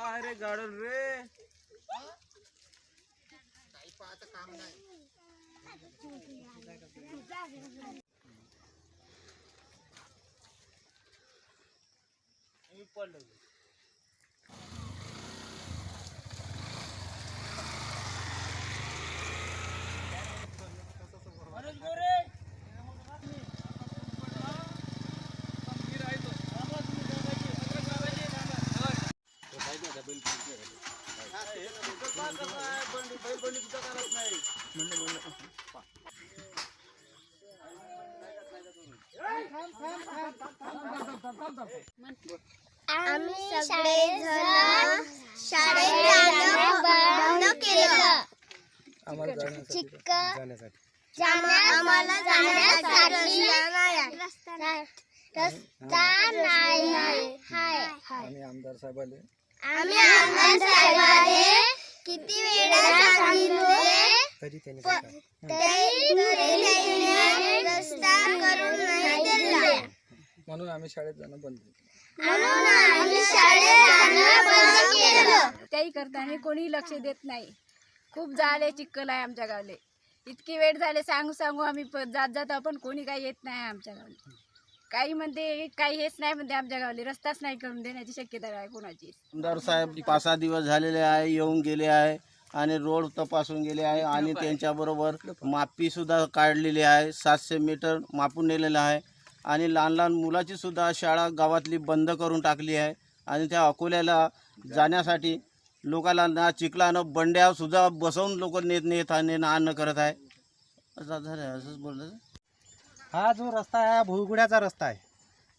काय रे गाडल रे काही पाहायचं काम नाही. मी पडलो आम्ही सगळेजण शाळेत जाणं बंद केलं. आम्हाला जाण्यासाठी रस्ता नाही हाय. आम्ही आमदार साहेबाले किती वेळा सांगितले तरी त्यांनी रस्ता करून नाही दिला. म्हणून आम्ही शाळेत जाणं बंद केलं. त्याही करताना कोणी लक्ष देत नाही. खूप झाले चिखल आहे आमच्या गावले. इतकी वेळ झाले सांगू आम्ही जात आपण कोणी काही येत नाही आमच्या गावले. काही म्हणते काही हेच नाही म्हणते आमच्या गावले रस्ताच नाही करून देण्याची शक्यता आहे कोणाची. आमदार साहेब 5-6 दिवस झालेले आहे, येऊन गेले आहे आणि रोड तपासून गेले आहे आणि त्यांच्याबरोबर मापी सुद्धा काढलेली आहे. 700 मीटर मापून नेलेलं आहे आणि लहान लहान मुलाची सुद्धा शाळा गावातली बंद करून टाकली आहे आणि त्या अकोल्याला जाण्यासाठी लोकांना ना चिखलानं बंड्या सुद्धा बसवून लोक नेत आणणं करत आहे. असं झालं असंच बोललं. हा जो रस्ता आहे हा भुईगुड्याचा रस्ता आहे.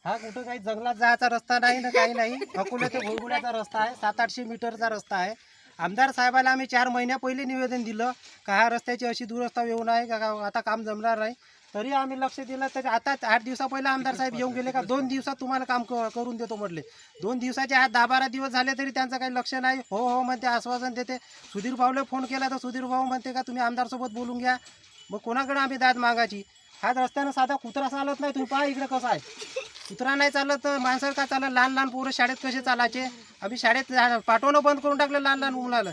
हा कुठं काही जंगलात जायचा रस्ता नाही ना काही नाही. अकोला ते भुईगुड्याचा रस्ता आहे. 700-800 मीटरचा रस्ता आहे. आमदार साहेबाला आम्ही 4 महिन्या पहिले निवेदन दिलं का हा रस्त्याची अशी दुरस्ता येऊ नये का आता काम जमणार नाही. तरी आम्ही लक्ष दिलं. तर आता 8 दिवसा पहिला आमदार साहेब येऊन गेले का 2 दिवसात तुम्हाला काम करून देतो म्हटले. 2 दिवसाचे आज 10-12 दिवस झाले तरी त्यांचं काही लक्ष नाही. हो म्हणते, आश्वासन देते. सुधीर भाऊला फोन केला तर सुधीर भाऊ म्हणते का तुम्ही आमदारसोबत बोलून घ्या. मग कोणाकडे आम्ही दाद मागायची. हा रस्त्यानं साधा कुत्रा चालत नाही. तुम्ही पहा इकडे कसं आहे. कुत्रा नाही चालत तर माणसं का चालत. लहान पोरं शाळेत कसे चालायचे. आम्ही शाळेत पाठवणं बंद करून टाकलं लहान मुलाला.